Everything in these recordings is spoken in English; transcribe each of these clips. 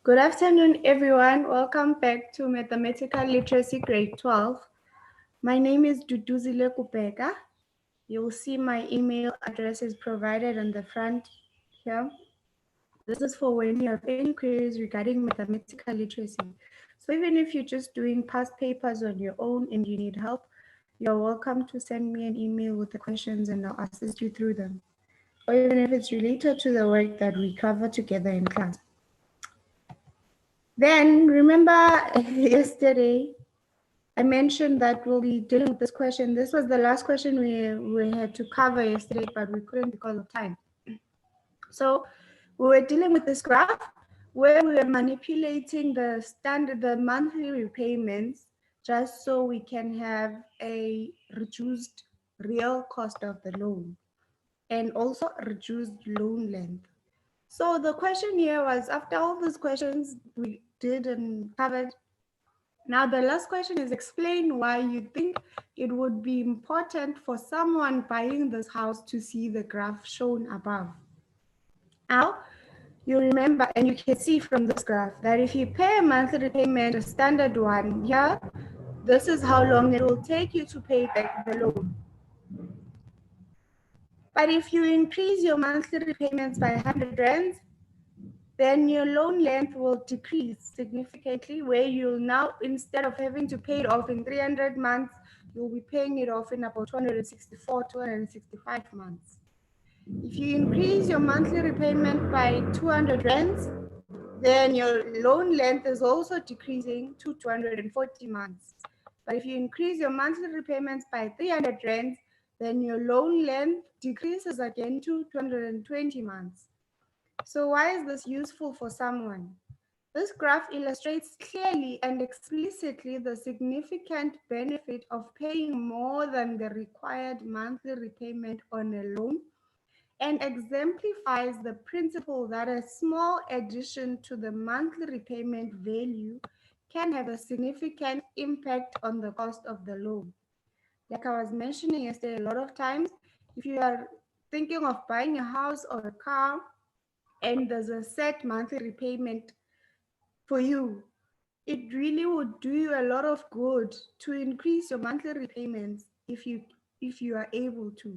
Good afternoon, everyone. Welcome back to Mathematical Literacy Grade 12. My name is Duduzile Kupeka. You'll see my email address is provided on the front here. This is for when you have any queries regarding mathematical literacy. So even if you're just doing past papers on your own and you need help, you're welcome to send me an email with the questions and I'll assist you through them. Or even if it's related to the work that we cover together in class. Then remember yesterday I mentioned that we'll be dealing with this question. This was the last question we had to cover yesterday, but we couldn't because of time. So we were dealing with this graph where we were manipulating the monthly repayments just so we can have a reduced real cost of the loan and also reduced loan length. So the question here was, after all these questions we did and covered, now the last question is explain why you think it would be important for someone buying this house to see the graph shown above. Now, you remember and you can see from this graph that if you pay a monthly repayment, a standard one here, this is how long it will take you to pay back the loan. But if you increase your monthly repayments by 100 rands, then your loan length will decrease significantly, where you'll now, instead of having to pay it off in 300 months, you'll be paying it off in about 264, 265 months. If you increase your monthly repayment by 200 rands, then your loan length is also decreasing to 240 months. But if you increase your monthly repayments by 300 rands, then your loan length decreases again to 220 months. So why is this useful for someone? This graph illustrates clearly and explicitly the significant benefit of paying more than the required monthly repayment on a loan and exemplifies the principle that a small addition to the monthly repayment value can have a significant impact on the cost of the loan. Like I was mentioning yesterday, a lot of times, if you are thinking of buying a house or a car, and there's a set monthly repayment for you, it really would do you a lot of good to increase your monthly repayments if you are able to.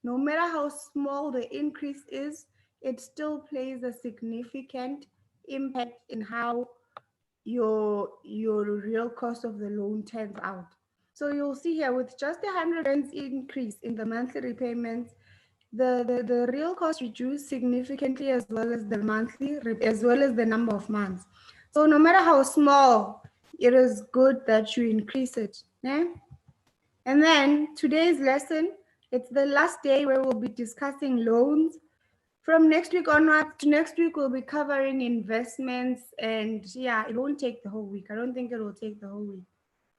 No matter how small the increase is, it still plays a significant impact in how your real cost of the loan turns out. So you'll see here with just a 100 rands increase in the monthly repayments, the real cost reduced significantly, as well as the as well as the number of months. So no matter how small, it is good that you increase it. Yeah? And then today's lesson, it's the last day where we'll be discussing loans. From next week onwards to next week, we'll be covering investments, and yeah, it won't take the whole week. I don't think it will take the whole week.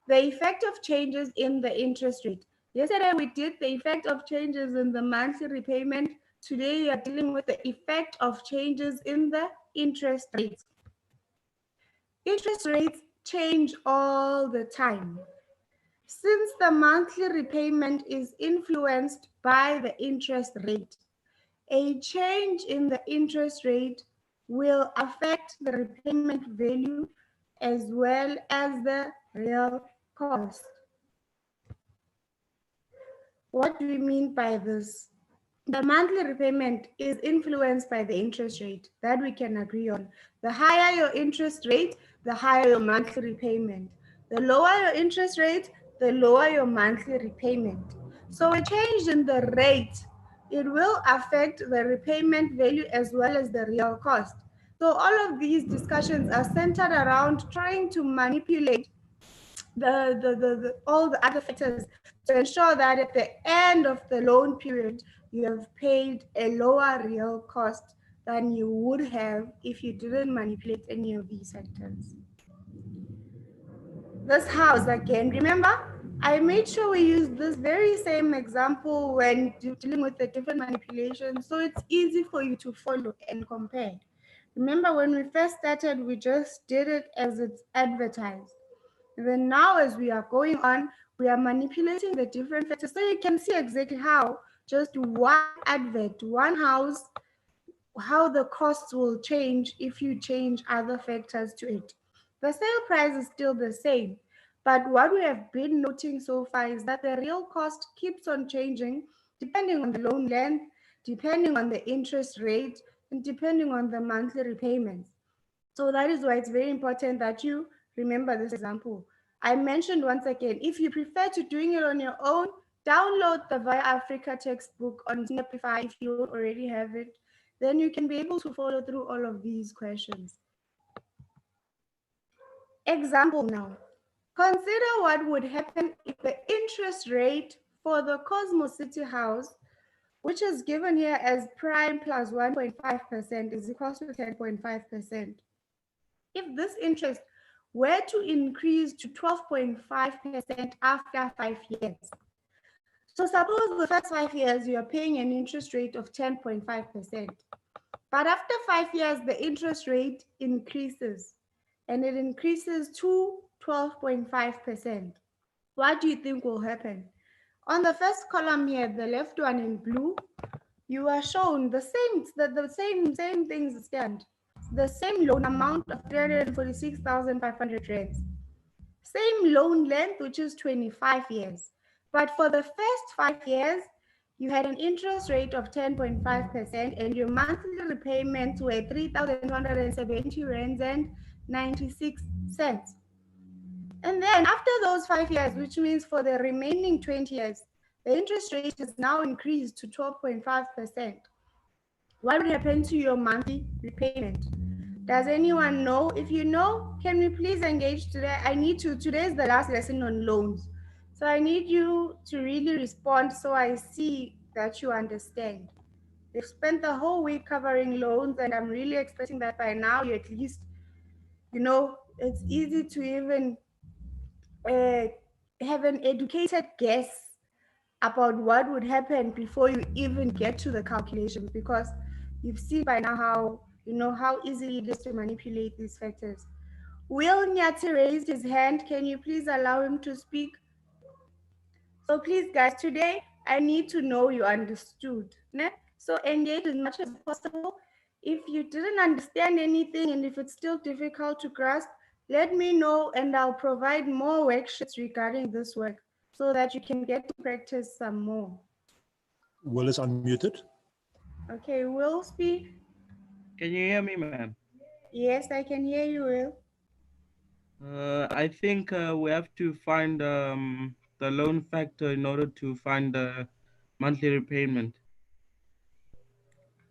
The effect of changes in the interest rate. Yesterday we did the effect of changes in the monthly repayment. Today we are dealing with the effect of changes in the interest rates. Interest rates change all the time. Since the monthly repayment is influenced by the interest rate, a change in the interest rate will affect the repayment value as well as the real cost. What do we mean by this? The monthly repayment is influenced by the interest rate. That we can agree on. The higher your interest rate, the higher your monthly repayment. The lower your interest rate, the lower your monthly repayment. So a change in the rate, it will affect the repayment value as well as the real cost. So all of these discussions are centered around trying to manipulate all the other factors to ensure that at the end of the loan period, you have paid a lower real cost than you would have if you didn't manipulate any of these factors. This house again, remember, I made sure we use this very same example when dealing with the different manipulations, so it's easy for you to follow and compare. Remember, when we first started, we just did it as it's advertised. And then now, as we are going on, we are manipulating the different factors. So you can see exactly how just one advert, one house, how the costs will change if you change other factors to it. The sale price is still the same, but what we have been noting so far is that the real cost keeps on changing depending on the loan length, depending on the interest rate, and depending on the monthly repayments. So that is why it's very important that you remember this example. I mentioned once again, if you prefer to doing it on your own, download the Via Africa textbook on Snapify if you don't already have it. Then you can be able to follow through all of these questions. Example now. Consider what would happen if the interest rate for the Cosmos City house, which is given here as prime plus 1.5%, is equal to 10.5%. If this interest were to increase to 12.5% after 5 years. So suppose the first 5 years you are paying an interest rate of 10.5%. But after 5 years, the interest rate increases and it increases to 12.5%. What do you think will happen? On the first column here, the left one in blue, you are shown the same things stand. The same loan amount of 346,500 rands. Same loan length, which is 25 years. But for the first 5 years, you had an interest rate of 10.5% and your monthly repayments were 3,270 rands and 96 cents. And then after those 5 years, which means for the remaining 20 years, the interest rate is now increased to 12.5%. What would happen to your monthly repayment? Does anyone know? If you know, can we please engage today? Today is the last lesson on loans. So I need you to really respond so I see that you understand. They've spent the whole week covering loans, and I'm really expecting that by now you at least, it's easy to even uh, have an educated guess about what would happen before you even get to the calculations, because you've seen by now how easily it is to manipulate these factors. Will Nyati raised his hand. Can you please allow him to speak? So please guys, today I need to know you understood. Ne? So engage as much as possible. If you didn't understand anything and if it's still difficult to grasp, let me know and I'll provide more worksheets regarding this work so that you can get to practice some more. Will is unmuted. Okay, Will speak. Can you hear me, ma'am? Yes, I can hear you, Will. I think we have to find the loan factor in order to find the monthly repayment.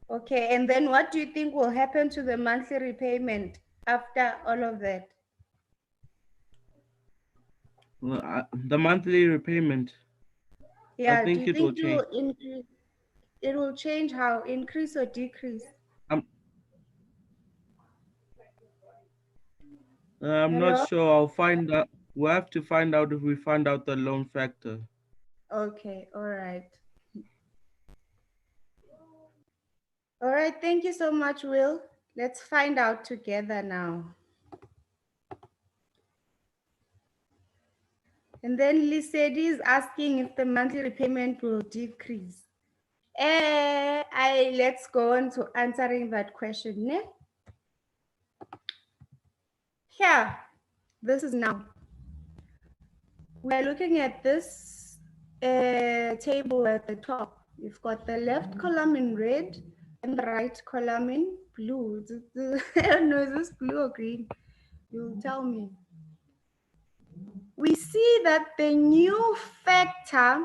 Okay, and then what do you think will happen to the monthly repayment after all of that? The monthly repayment, I Yeah, do think you it will think it change. will increase? It will change how? Increase or decrease? I'm not Hello? sure. I'll find out. We'll have to find out if we find out the loan factor. Okay, all right. All right, thank you so much, Will. Let's find out together now. And then Lisedi is asking if the monthly repayment will decrease. Let's go on to answering that question. Ne? Here, this is now. We're looking at this table at the top. You've got the left column in red and the right column in blue. I don't know, is this blue or green? You'll tell me. We see that the new factor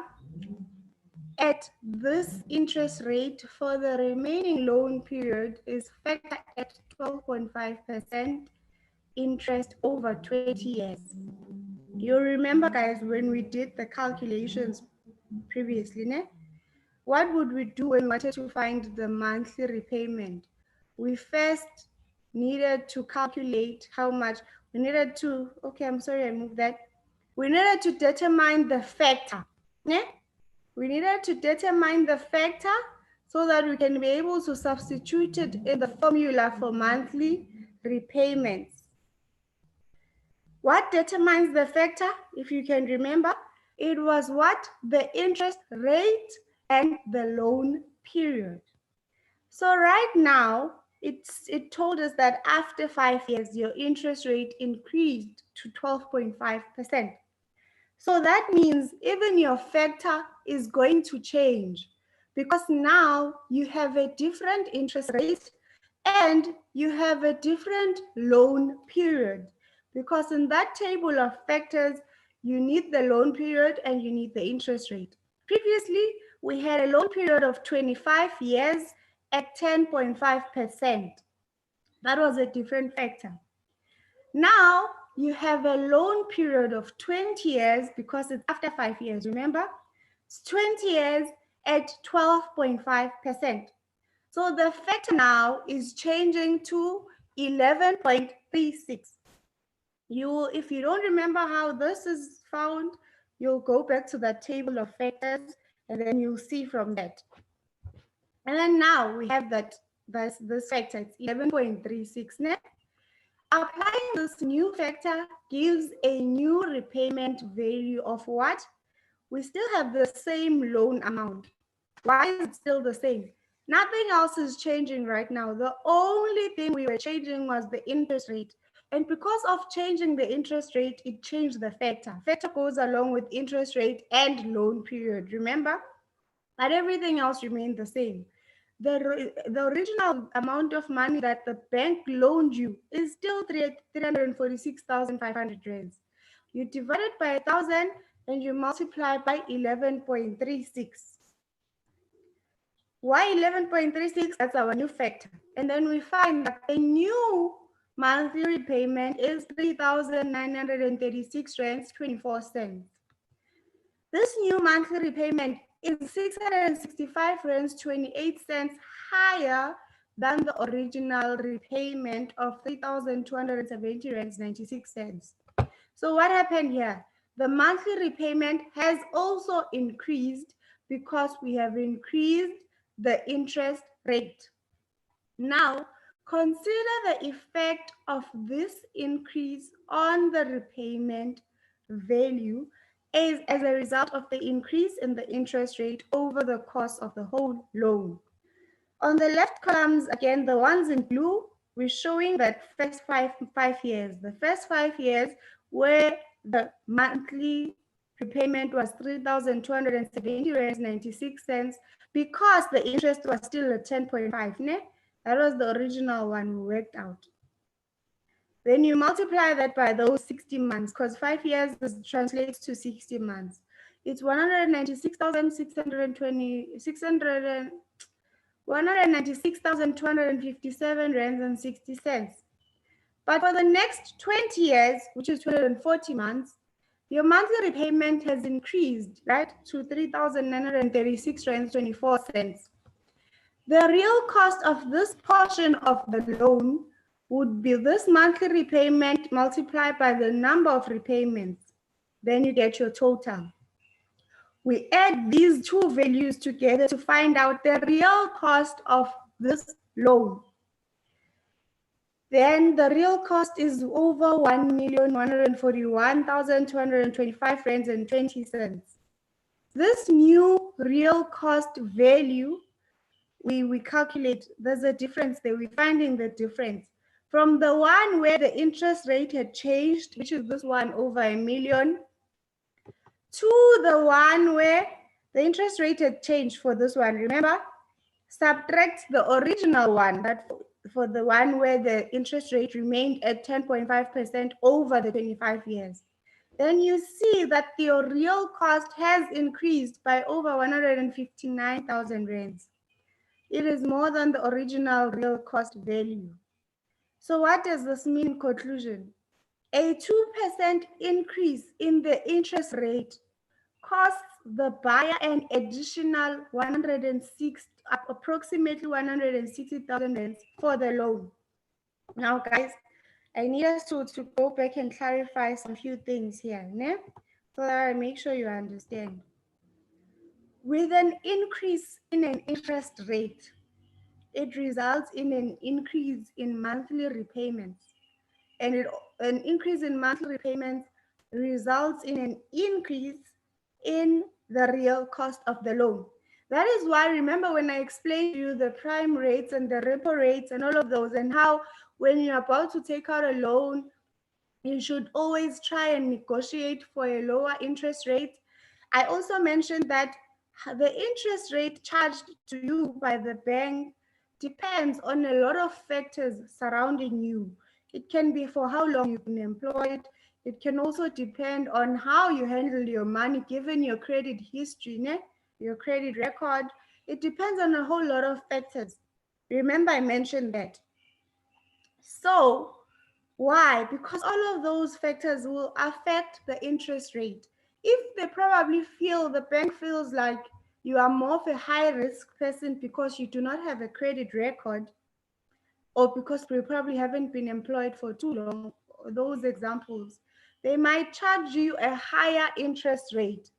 at this interest rate for the remaining loan period is factor at 12.5% interest over 20 years. You remember, guys, when we did the calculations previously, ne? What would we do when we wanted to find the monthly repayment? We first needed to calculate how much we needed to, okay, I'm sorry, I moved that. We needed to determine the factor. Ne? We needed to determine the factor so that we can be able to substitute it in the formula for monthly repayments. What determines the factor, if you can remember? It was what? The interest rate and the loan period. So right now, it told us that after 5 years, your interest rate increased to 12.5%. So that means even your factor is going to change because now you have a different interest rate and you have a different loan period. Because in that table of factors, you need the loan period and you need the interest rate. Previously, we had a loan period of 25 years at 10.5%. That was a different factor. Now you have a loan period of 20 years because it's after 5 years, remember? It's 20 years at 12.5%. So the factor now is changing to 11.36. If you don't remember how this is found, you'll go back to that table of factors and then you'll see from that. And then now we have this factor, it's 11.36 now. Applying this new factor gives a new repayment value of what? We still have the same loan amount. Why is it still the same? Nothing else is changing right now. The only thing we were changing was the interest rate. And because of changing the interest rate, it changed the factor. Factor goes along with interest rate and loan period, remember? But everything else remained the same. The original amount of money that the bank loaned you is still 346,500 rands. You divide it by 1,000 and you multiply by 11.36. Why 11.36? That's our new factor. And then we find that the new monthly repayment is 3,936 rands 24 cents. This new monthly repayment is 665 rands 28 cents higher than the original repayment of 3,270 rands 96 cents. So what happened here? The monthly repayment has also increased because we have increased the interest rate. Now, consider the effect of this increase on the repayment value as a result of the increase in the interest rate over the course of the whole loan. On the left columns, again, the ones in blue, we're showing that first five years. The first 5 years where the monthly repayment was 3,270 rands 96 cents because the interest was still at 10.5. That was the original one we worked out. Then you multiply that by those 60 months, because 5 years translates to 60 months. It's 196,257 rands and 60 cents. But for the next 20 years, which is 240 months, your monthly repayment has increased, right, to 3,936 rands 24 cents. The real cost of this portion of the loan would be this monthly repayment multiplied by the number of repayments. Then you get your total. We add these two values together to find out the real cost of this loan. Then the real cost is over 1,141,225 rands and 20 cents. This new real cost value, we calculate, there's a difference there. We're finding the difference from the one where the interest rate had changed, which is this one over 1,000,000, to the one where the interest rate had changed for this one. Remember, subtract the original one, that for the one where the interest rate remained at 10.5% over the 25 years. Then you see that the real cost has increased by over 159,000 rands. It is more than the original real cost value. So what does this mean in conclusion? A 2% increase in the interest rate costs the buyer an additional approximately 160,000 rands for the loan. Now, guys, I need us to go back and clarify some few things here, so that I make sure you understand. With an increase in an interest rate, it results in an increase in monthly repayments. And an increase in monthly repayments results in an increase in the real cost of the loan. That is why, remember when I explained to you the prime rates and the repo rates and all of those, and how when you're about to take out a loan, you should always try and negotiate for a lower interest rate. I also mentioned that the interest rate charged to you by the bank depends on a lot of factors surrounding you. It can be for how long you've been employed. It can also depend on how you handle your money, given your credit history, your credit record. It depends on a whole lot of factors. Remember, I mentioned that. So, why? Because all of those factors will affect the interest rate. If they probably feel, the bank feels like you are more of a high risk person because you do not have a credit record, or because we probably haven't been employed for too long, those examples, they might charge you a higher interest rate.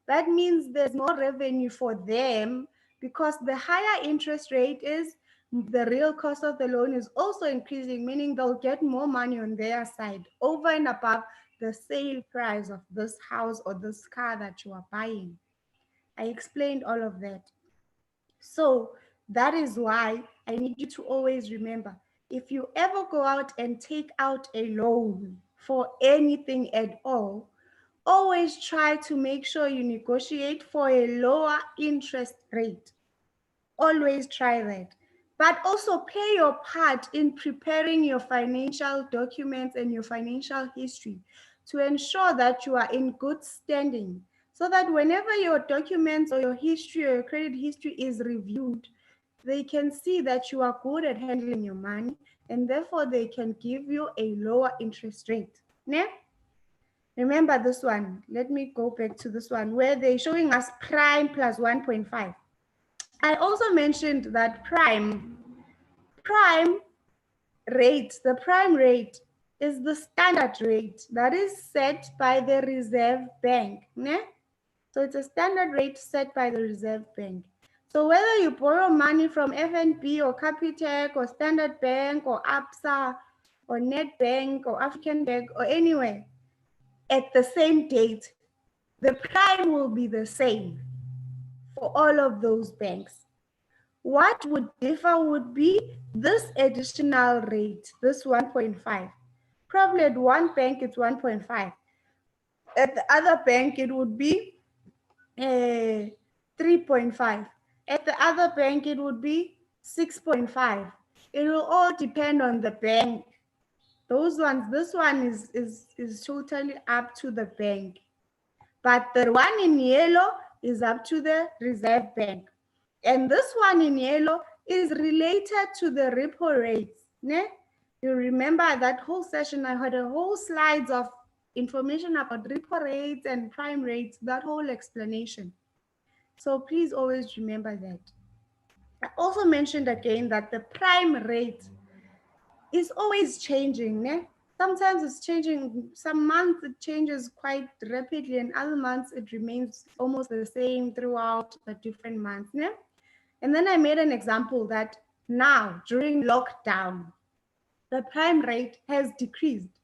That means there's more revenue for them because the higher interest rate is the real cost of the loan is also increasing, meaning they'll get more money on their side over and above the sale price of this house or this car that you are buying. I explained all of that. So that is why I need you to always remember, if you ever go out and take out a loan for anything at all, always try to make sure you negotiate for a lower interest rate. Always try that. But also play your part in preparing your financial documents and your financial history to ensure that you are in good standing, so that whenever your documents or your history or your credit history is reviewed, they can see that you are good at handling your money, and therefore they can give you a lower interest rate. Ne? Remember this one. Let me go back to this one where they're showing us prime plus 1.5. I also mentioned that prime rate, the prime rate is the standard rate that is set by the Reserve Bank. Ne? So it's a standard rate set by the Reserve Bank. So whether you borrow money from FNB or Capitec or Standard Bank or ABSA or Nedbank or African Bank or anywhere, at the same date, the prime will be the same for all of those banks. What would differ would be this additional rate, this 1.5. Probably at one bank it's 1.5. At the other bank it would be 3.5. At the other bank it would be 6.5. It will all depend on the bank. Those ones, this one is totally up to the bank. But the one in yellow is up to the Reserve Bank. And this one in yellow is related to the repo rates. Ne? You remember that whole session, I had a whole slides of information about repo rates and prime rates, that whole explanation. So please always remember that. I also mentioned again that the prime rate is always changing. Ne? Sometimes it's changing, some months it changes quite rapidly, and other months it remains almost the same throughout the different months. Ne? And then I made an example that now during lockdown, the prime rate has decreased.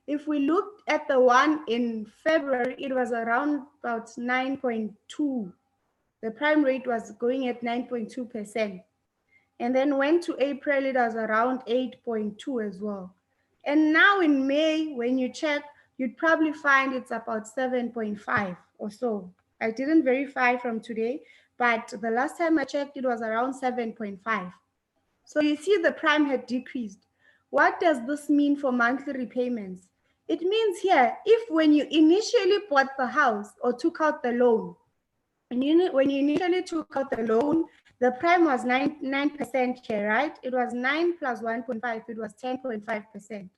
If we looked at the one in February, it was around about 9.2. The prime rate was going at 9.2%. And then went to April, it was around 8.2 as well. And now in May, when you check, you'd probably find it's about 7.5 or so. I didn't verify from today, but the last time I checked, it was around 7.5. So you see the prime had decreased. What does this mean for monthly repayments? It means here, if when you initially bought the house or took out the loan, when you initially took out the loan, the prime was 9% here, right? It was 9 plus 1.5, it was 10.5%.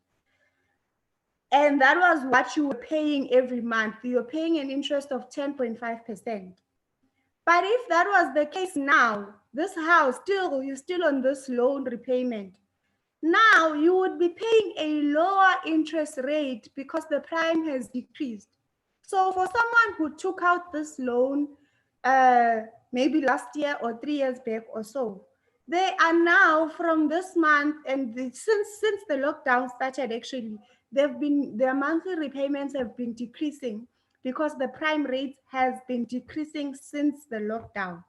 And that was what you were paying every month. You were paying an interest of 10.5%. But if that was the case now, this house, you're still on this loan repayment. Now you would be paying a lower interest rate because the prime has decreased. So for someone who took out this loan maybe last year or 3 years back or so, they are now from this month, and since the lockdown started, actually, their monthly repayments have been decreasing because the prime rate has been decreasing since the lockdown.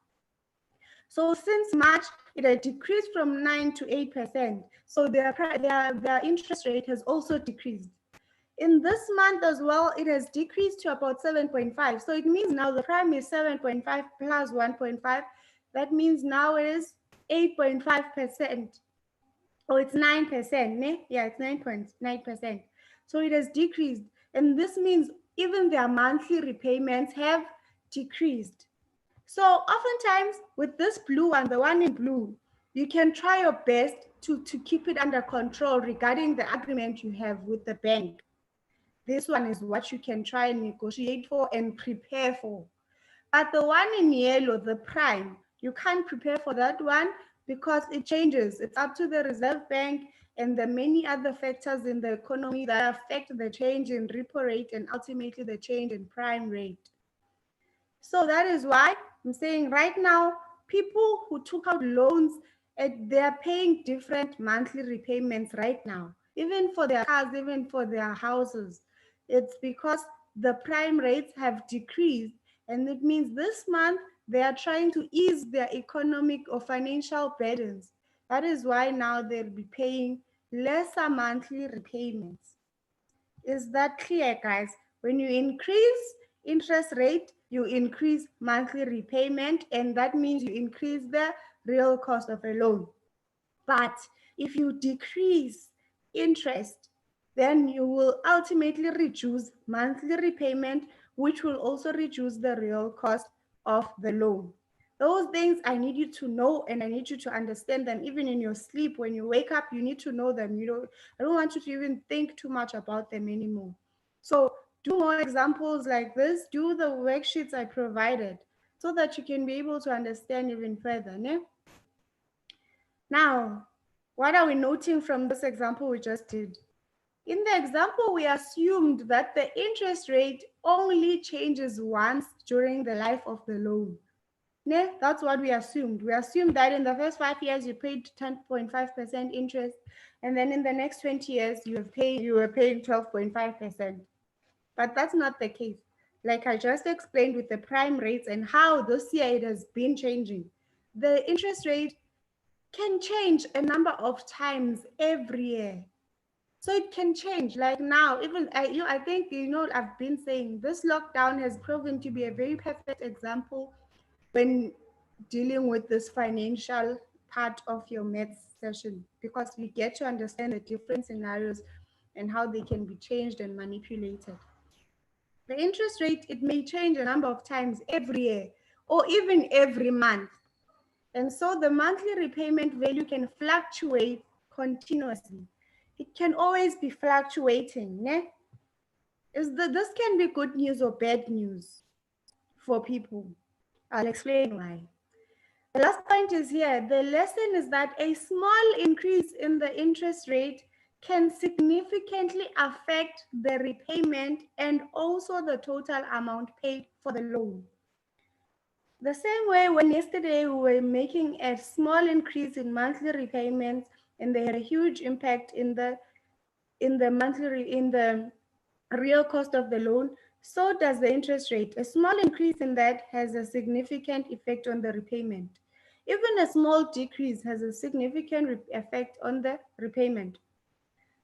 So since March, it had decreased from 9 to 8%. So their interest rate has also decreased. In this month as well, it has decreased to about 7.5. So it means now the prime is 7.5 plus 1.5. That means now it is 8.5%. Oh, it's 9%. Ne? Yeah, it's 9.9%. So it has decreased. And this means even their monthly repayments have decreased. So oftentimes with this blue one, the one in blue, you can try your best to keep it under control regarding the agreement you have with the bank. This one is what you can try and negotiate for and prepare for. But the one in yellow, the prime, you can't prepare for that one because it changes. It's up to the Reserve Bank and the many other factors in the economy that affect the change in repo rate and ultimately the change in prime rate. So that is why I'm saying right now, people who took out loans, they're paying different monthly repayments right now, even for their cars, even for their houses. It's because the prime rates have decreased. And it means this month they are trying to ease their economic or financial burdens. That is why now they'll be paying lesser monthly repayments. Is that clear, guys? When you increase interest rate, you increase monthly repayment, and that means you increase the real cost of a loan. But if you decrease interest, then you will ultimately reduce monthly repayment, which will also reduce the real cost of the loan. Those things I need you to know, and I need you to understand them even in your sleep. When you wake up, you need to know them. I don't want you to even think too much about them anymore. So do more examples like this. Do the worksheets I provided so that you can be able to understand even further. Ne? Now, what are we noting from this example we just did? In the example, we assumed that the interest rate only changes once during the life of the loan. Ne? That's what we assumed. We assumed that in the first 5 years, you paid 10.5% interest, and then in the next 20 years, you were paying 12.5%. But that's not the case. Like I just explained with the prime rates and how this year it has been changing. The interest rate can change a number of times every year. So it can change. Like now, even I think I've been saying this lockdown has proven to be a very perfect example when dealing with this financial part of your maths session, because we get to understand the different scenarios and how they can be changed and manipulated. The interest rate, it may change a number of times every year or even every month. And so the monthly repayment value can fluctuate continuously. It can always be fluctuating. Ne? This can be good news or bad news for people. I'll explain why. The last point is here. The lesson is that a small increase in the interest rate can significantly affect the repayment and also the total amount paid for the loan. The same way when yesterday we were making a small increase in monthly repayments and they had a huge impact in the real cost of the loan, so does the interest rate. A small increase in that has a significant effect on the repayment. Even a small decrease has a significant effect on the repayment.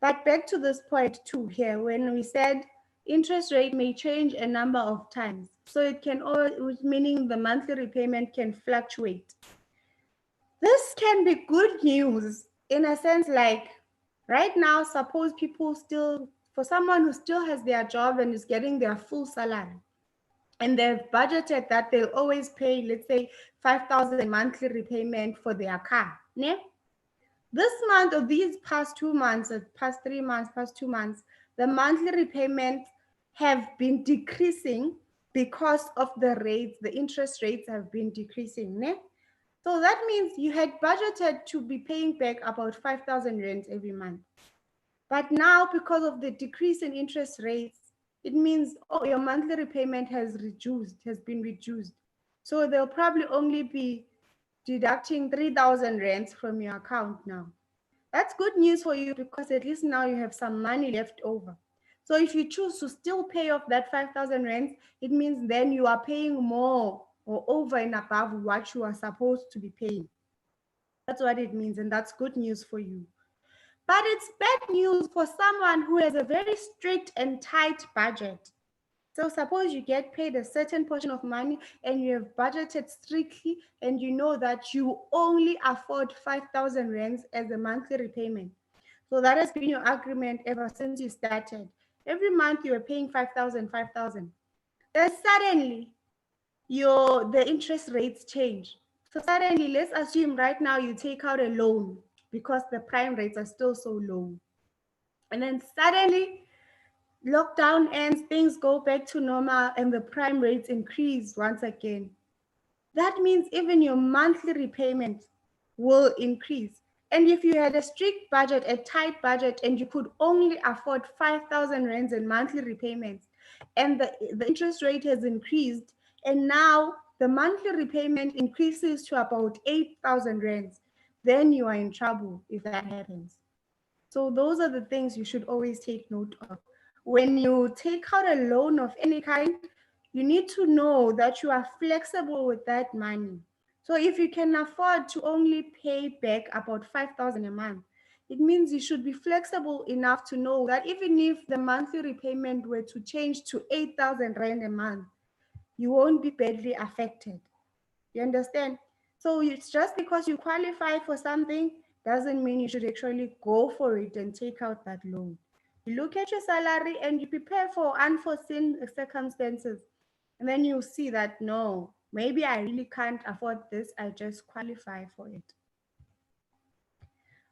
But back to this point too here, when we said interest rate may change a number of times. So it can, meaning the monthly repayment can fluctuate. This can be good news in a sense, like right now, suppose for someone who still has their job and is getting their full salary, and they've budgeted that they'll always pay, let's say, 5,000 monthly repayment for their car. Ne? This month or these past 2 months, or past 3 months, past 2 months, the monthly repayments have been decreasing because of the rates, the interest rates have been decreasing. Ne? So that means you had budgeted to be paying back about 5,000 rands every month. But now, because of the decrease in interest rates, it means your monthly repayment has been reduced. So they'll probably only be deducting 3,000 rands from your account now. That's good news for you because at least now you have some money left over. So if you choose to still pay off that 5,000 rands, it means then you are paying more or over and above what you are supposed to be paying. That's what it means, and that's good news for you. But it's bad news for someone who has a very strict and tight budget. So suppose you get paid a certain portion of money and you have budgeted strictly and you know that you only afford 5,000 rands as a monthly repayment. So that has been your agreement ever since you started. Every month you are paying 5,000, 5,000. Then suddenly the interest rates change. So suddenly, let's assume right now you take out a loan because the prime rates are still so low. And then suddenly lockdown ends, things go back to normal, and the prime rates increase once again. That means even your monthly repayment will increase. And if you had a strict budget, a tight budget, and you could only afford 5,000 rands in monthly repayments, and the interest rate has increased, and now the monthly repayment increases to about 8,000 rands, then you are in trouble if that happens. So those are the things you should always take note of. When you take out a loan of any kind, you need to know that you are flexible with that money. So if you can afford to only pay back about 5,000 a month, it means you should be flexible enough to know that even if the monthly repayment were to change to 8,000 rand a month, you won't be badly affected. You understand? So it's just because you qualify for something doesn't mean you should actually go for it and take out that loan. You look at your salary and you prepare for unforeseen circumstances. And then you see that, no, maybe I really can't afford this. I just qualify for it.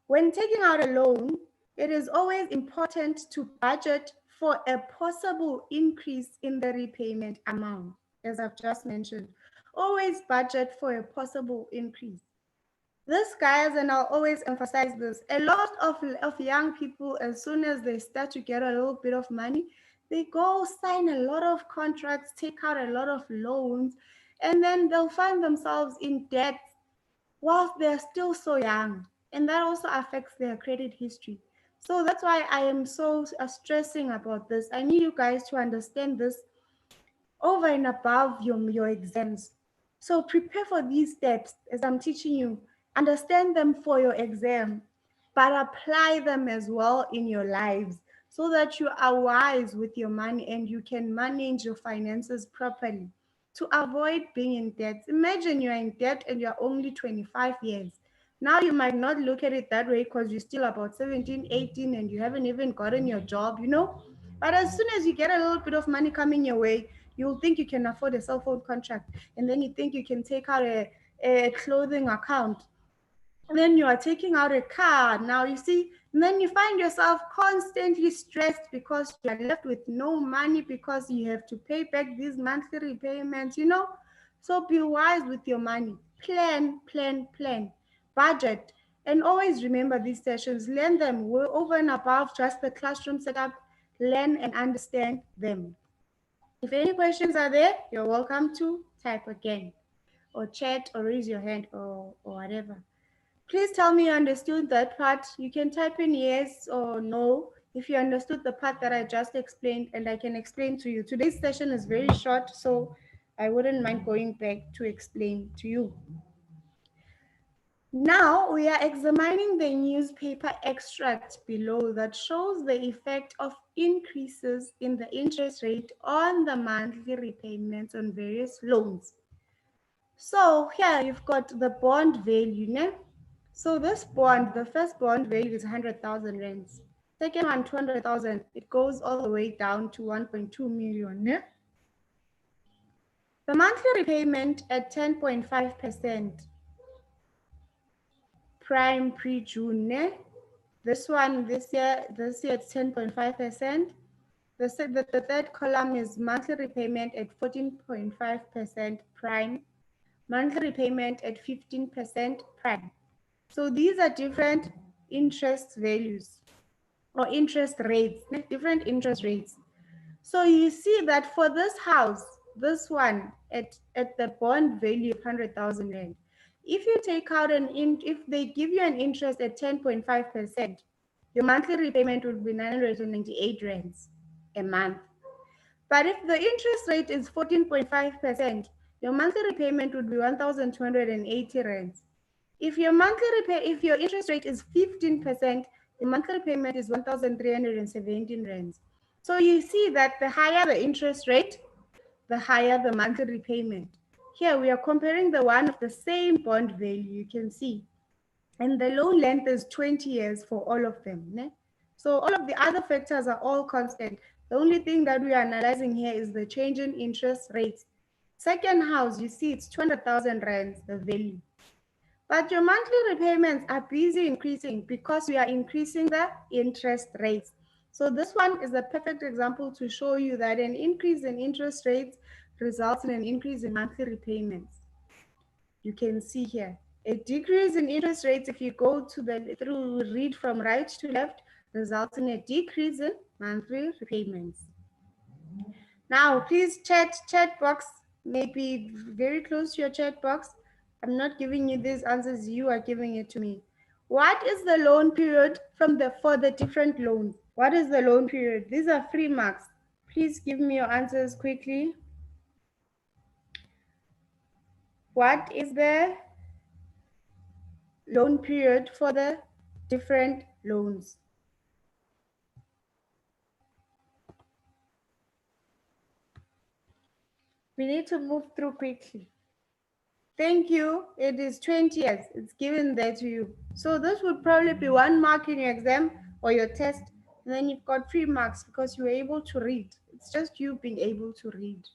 When taking out a loan, it is always important to budget for a possible increase in the repayment amount, as I've just mentioned. Always budget for a possible increase. This, guys, and I'll always emphasize this, a lot of young people, as soon as they start to get a little bit of money, they go sign a lot of contracts, take out a lot of loans, and then they'll find themselves in debt whilst they're still so young. And that also affects their credit history. So that's why I am so stressing about this. I need you guys to understand this over and above your exams. So prepare for these steps as I'm teaching you. Understand them for your exam, but apply them as well in your lives so that you are wise with your money and you can manage your finances properly to avoid being in debt. Imagine you're in debt and you're only 25 years. Now you might not look at it that way because you're still about 17, 18 and you haven't even gotten your job, you know? But as soon as you get a little bit of money coming your way, you'll think you can afford a cell phone contract. And then you think you can take out a clothing account. And then you are taking out a car. Now you see, and then you find yourself constantly stressed because you are left with no money because you have to pay back these monthly repayments, you know? So be wise with your money. Plan, plan, plan. Budget. And always remember these sessions. Learn them. We're over and above just the classroom setup. Learn and understand them. If any questions are there, you're welcome to type again or chat or raise your hand or whatever. Please tell me you understood that part. You can type in yes or no if you understood the part that I just explained and I can explain to you. Today's session is very short, so I wouldn't mind going back to explain to you. Now we are examining the newspaper extract below that shows the effect of increases in the interest rate on the monthly repayments on various loans. So here you've got the bond value, né? So this bond, the first bond value is 100,000 rands. Second one, 200,000. It goes all the way down to 1.2 million, né? The monthly repayment at 10.5%. Prime pre-June, né? This one, this year it's 10.5%. The third column is monthly repayment at 14.5% prime. Monthly repayment at 15% prime. So these are different interest values or interest rates, different interest rates. So you see that for this house, this one at the bond value of 100,000 rand, if you take out if they give you an interest at 10.5%, your monthly repayment would be 998 rands a month. But if the interest rate is 14.5%, your monthly repayment would be 1,280 rands. If your interest rate is 15%, the monthly repayment is 1,317 rands. So you see that the higher the interest rate, the higher the monthly repayment. Here we are comparing the one of the same bond value, you can see. And the loan length is 20 years for all of them. Ne? So all of the other factors are all constant. The only thing that we are analyzing here is the change in interest rates. Second house, you see it's 200,000 rands, the value. But your monthly repayments are busy increasing because we are increasing the interest rates. So this one is a perfect example to show you that an increase in interest rates results in an increase in monthly repayments. You can see here a decrease in interest rates, if you go to read from right to left, results in a decrease in monthly repayments. Now, please chat box, maybe very close to your chat box. I'm not giving you these answers, you are giving it to me. What is the loan period for the different loans? What is the loan period? These are 3 marks. Please give me your answers quickly. What is the loan period for the different loans? We need to move through quickly. Thank you. It is 20 years. It's given there to you. So this would probably be 1 mark in your exam or your test. And then you've got 3 marks because you were able to read. It's just you being able to read.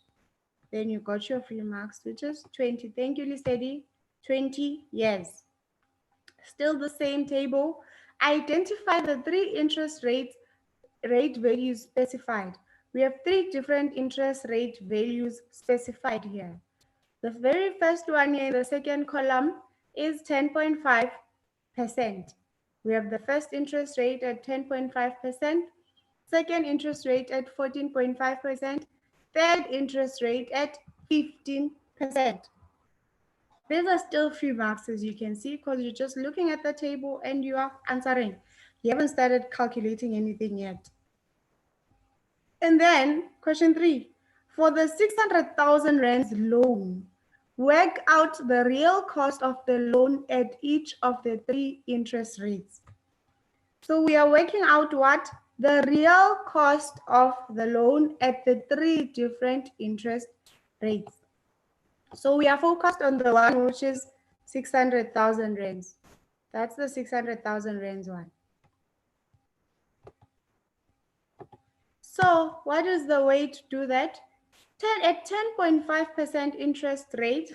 Then you got your 3 marks, which is 20. Thank you, Lisedi. 20 years. Still the same table. Identify the 3 interest rate values specified. We have 3 different interest rate values specified here. The very first one here in the second column is 10.5%. We have the first interest rate at 10.5%, second interest rate at 14.5%, third interest rate at 15%. These are still 3 marks, as you can see, because you're just looking at the table and you are answering. You haven't started calculating anything yet. And then question 3, for the 600,000 rands loan, work out the real cost of the loan at each of the 3 interest rates. So we are working out what? The real cost of the loan at the 3 different interest rates. So we are focused on the one which is 600,000 rands. That's the 600,000 rands one. So what is the way to do that? At 10.5% interest rate,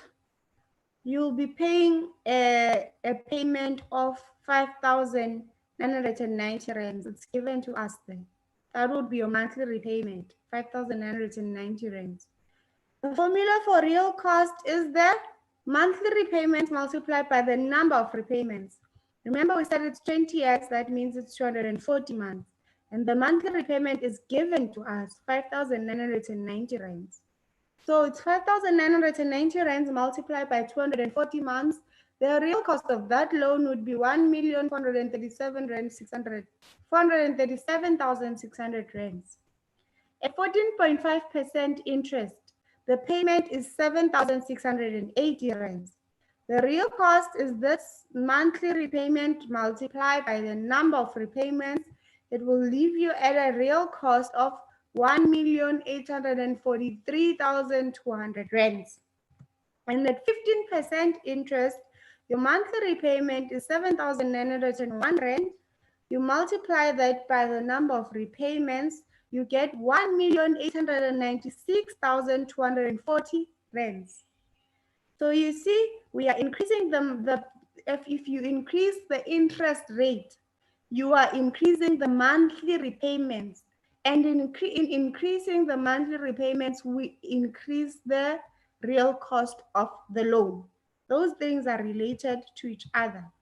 you'll be paying a payment of 5,990 rands. It's given to us then. That would be your monthly repayment, 5,990 rands. The formula for real cost is the monthly repayments multiplied by the number of repayments. Remember, we said it's 20 years, that means it's 240 months. And the monthly repayment is given to us, 5,990 rands. So it's 5,990 rands multiplied by 240 months. The real cost of that loan would be 437,600 rands. At 14.5% interest, the payment is 7,680 rands. The real cost is this monthly repayment multiplied by the number of repayments. It will leave you at a real cost of 1,843,200 rands. And at 15% interest, your monthly repayment is 7,901 rand. You multiply that by the number of repayments, you get 1,896,240 rands. So you see, we are increasing if you increase the interest rate, you are increasing the monthly repayments. And in increasing the monthly repayments, we increase the real cost of the loan. Those things are related to each other.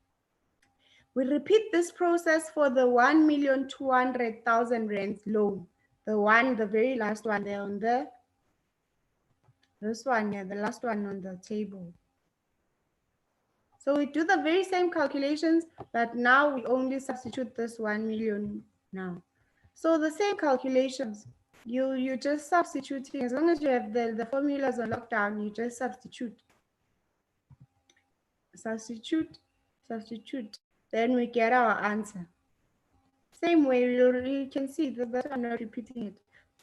We repeat this process for the 1,200,000 rands loan. The very last one there on this one here, the last one on the table. So we do the very same calculations, but now we only substitute this 1 million now. So the same calculations. You just substituting. As long as you have the formulas on lockdown, you just substitute. Then we get our answer. Same way, you can see that I'm not repeating it.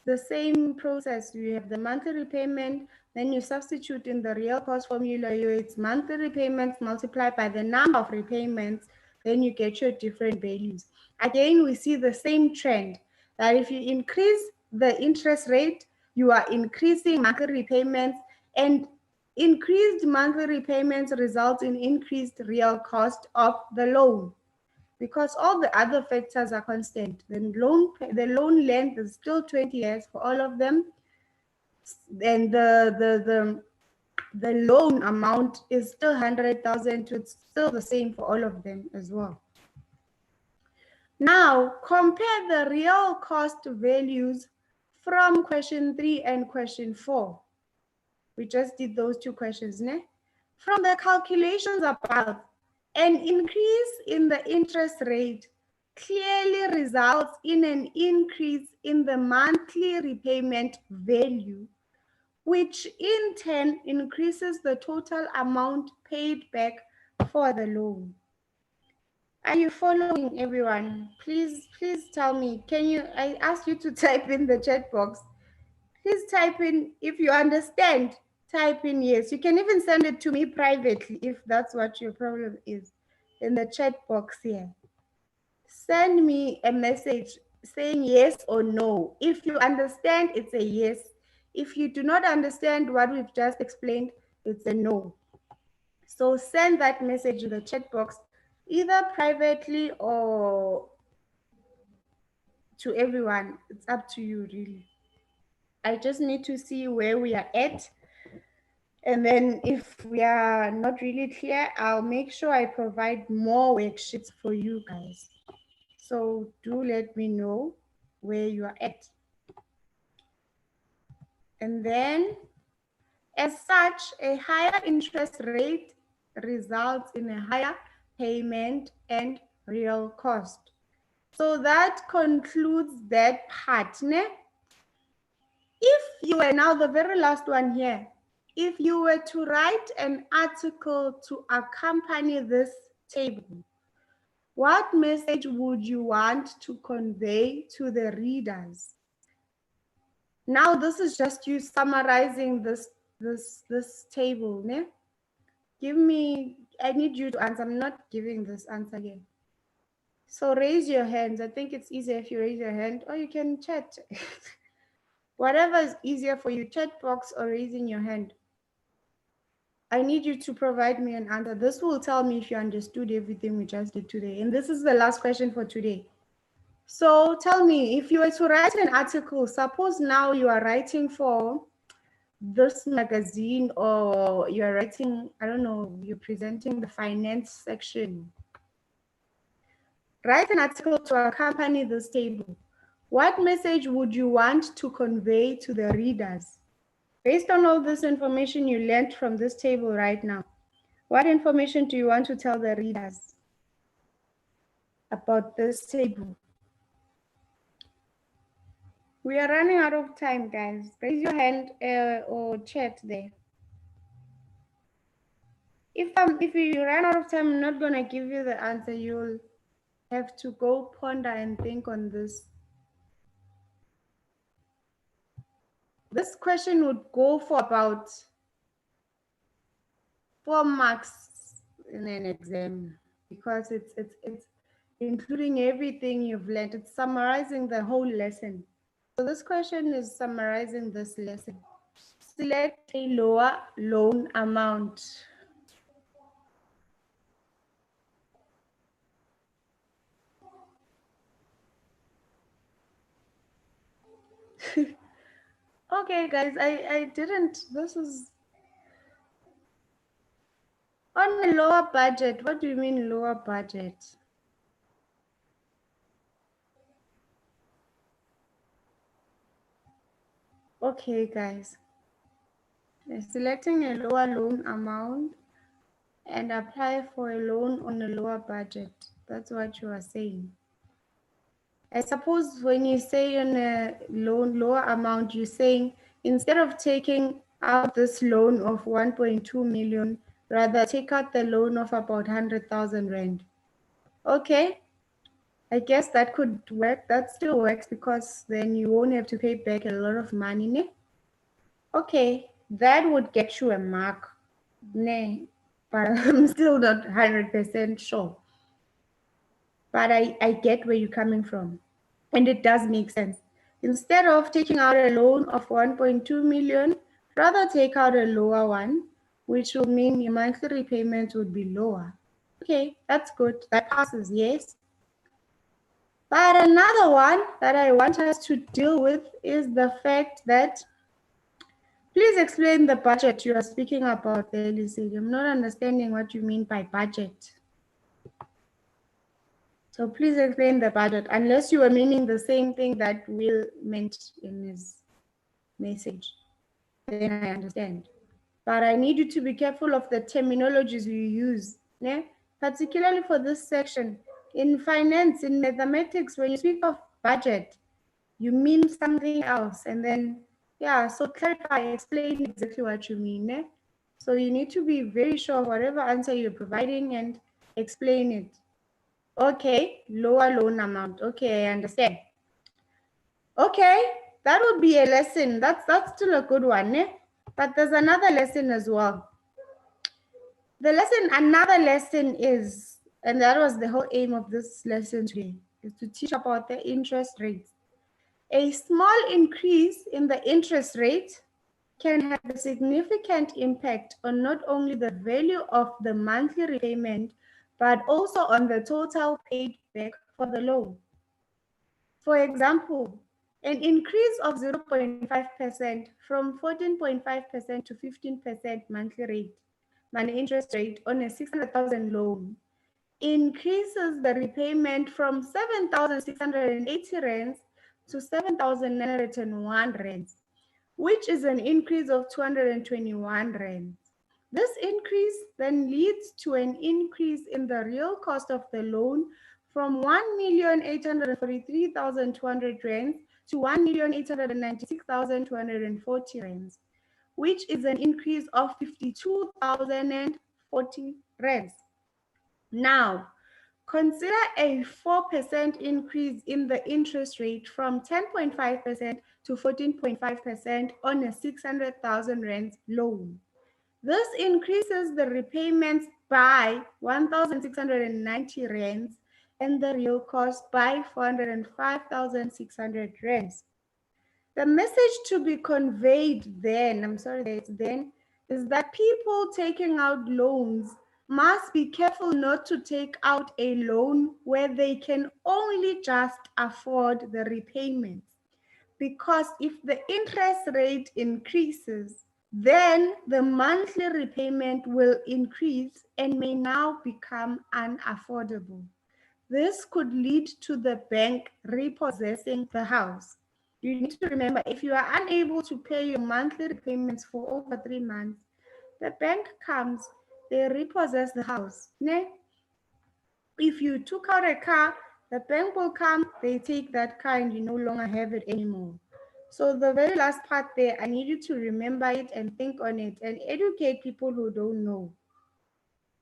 The same process, you have the monthly repayment, then you substitute in the real cost formula, it's monthly repayments multiplied by the number of repayments, then you get your different values. Again, we see the same trend, that if you increase the interest rate, you are increasing monthly repayments, and increased monthly repayments result in increased real cost of the loan. Because all the other factors are constant. The loan length is still 20 years for all of them, and the loan amount is still 100,000. It's still the same for all of them as well. Now compare the real cost values from question 3 and question 4. We just did those two questions, né? From the calculations above, an increase in the interest rate clearly results in an increase in the monthly repayment value, which in turn increases the total amount paid back for the loan. Are you following, everyone? Please tell me. I ask you to type in the chat box. Please type in, if you understand, type in yes. You can even send it to me privately if that's what your problem is, in the chat box here. Send me a message saying yes or no. If you understand, it's a yes. If you do not understand what we've just explained, it's a no. So send that message in the chat box, either privately or to everyone. It's up to you, really. I just need to see where we are at. And then if we are not really clear, I'll make sure I provide more worksheets for you guys. So do let me know where you are at. And then, as such, a higher interest rate results in a higher payment and real cost. So that concludes that part. Ne? If you were now the very last one here, if you were to write an article to accompany this table, what message would you want to convey to the readers? Now, this is just you summarizing this table. Ne? I need you to answer. I'm not giving this answer here. So raise your hands. I think it's easier if you raise your hand, or you can chat. Whatever is easier for you, chat box or raising your hand. I need you to provide me an answer. This will tell me if you understood everything we just did today. And this is the last question for today. So tell me, if you were to write an article, suppose now you are writing for this magazine, or you're writing, I don't know, you're presenting the finance section. Write an article to accompany this table. What message would you want to convey to the readers? Based on all this information you learned from this table right now, what information do you want to tell the readers about this table? We are running out of time, guys. Raise your hand or chat there. If you run out of time, I'm not gonna give you the answer. You'll have to go ponder and think on this. This question would go for about 4 marks in an exam, because it's including everything you've learned. It's summarizing the whole lesson. So this question is summarizing this lesson. Select a lower loan amount. Okay, guys, I didn't, this is on a lower budget. What do you mean lower budget? Okay, guys, selecting a lower loan amount and apply for a loan on a lower budget. That's what you are saying. I suppose when you say on a lower amount, you're saying instead of taking out this loan of 1.2 million, rather take out the loan of about 100,000 rand. Okay, I guess that could work. That still works because then you won't have to pay back a lot of money. Ne? Okay, that would get you a mark. Ne? But I'm still not 100% sure. But I get where you're coming from. And it does make sense. Instead of taking out a loan of 1.2 million, rather take out a lower one, which will mean your monthly repayments would be lower. Okay, that's good. That passes, yes. But another one that I want us to deal with is the fact that please explain the budget you are speaking about there, Lizzie. I'm not understanding what you mean by budget. So please explain the budget, unless you were meaning the same thing that Will meant in his message. Then I understand. But I need you to be careful of the terminologies you use, né? Particularly for this section. In finance, in mathematics, when you speak of budget, you mean something else. And then, yeah, so clarify, explain exactly what you mean. Ne? So you need to be very sure of whatever answer you're providing and explain it. Okay, lower loan amount. Okay, I understand. Okay, that would be a lesson. That's still a good one. Eh? But there's another lesson as well. Another lesson is, and that was the whole aim of this lesson today, is to teach about the interest rates. A small increase in the interest rate can have a significant impact on not only the value of the monthly repayment, but also on the total paid back for the loan. For example, an increase of 0.5% from 14.5% to 15% monthly interest rate on a 600,000 loan increases the repayment from 7,680 rands to 7,901 rands, which is an increase of 221 rands. This increase then leads to an increase in the real cost of the loan from 1,843,200 rands to 1,896,240 rands, which is an increase of 52,040 rands. Now, consider a 4% increase in the interest rate from 10.5% to 14.5% on a 600,000 rands loan. This increases the repayments by 1,690 rands and the real cost by 405,600 rands. The message to be conveyed then, is that people taking out loans must be careful not to take out a loan where they can only just afford the repayments. Because if the interest rate increases, then the monthly repayment will increase and may now become unaffordable. This could lead to the bank repossessing the house. You need to remember, if you are unable to pay your monthly repayments for over 3 months, the bank comes, they repossess the house. If you took out a car, the bank will come, they take that car and you no longer have it anymore. So the very last part there, I need you to remember it and think on it and educate people who don't know.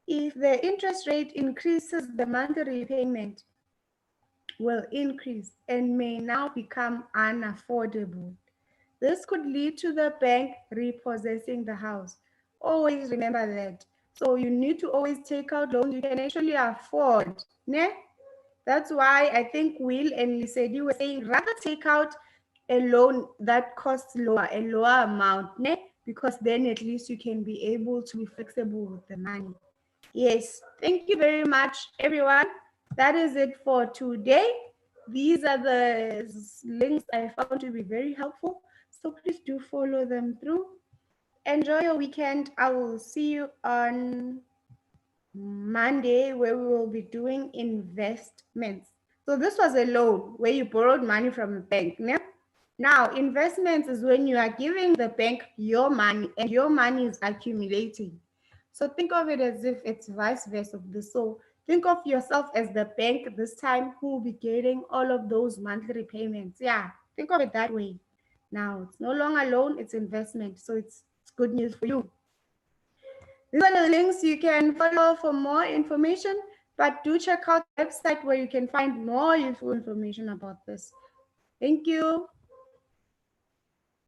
If the interest rate increases, the monthly repayment will increase and may now become unaffordable. This could lead to the bank repossessing the house. Always remember that. So you need to always take out loans you can actually afford. Ne? That's why I think Will and Lisedi were saying rather take out a loan that costs a lower amount, ne? Because then at least you can be able to be flexible with the money. Yes, thank you very much, everyone. That is it for today. These are the links I found to be very helpful. So please do follow them through. Enjoy your weekend. I will see you on Monday where we will be doing investments. So this was a loan where you borrowed money from the bank. Yeah? Now, investments is when you are giving the bank your money and your money is accumulating. So think of it as if it's vice versa of this. So Think of yourself as the bank this time who will be getting all of those monthly repayments. Yeah, think of it that way. Now, it's no longer loan, it's investment. So it's good news for you. These are the links you can follow for more information, but do check out the website where you can find more useful information about this. Thank you.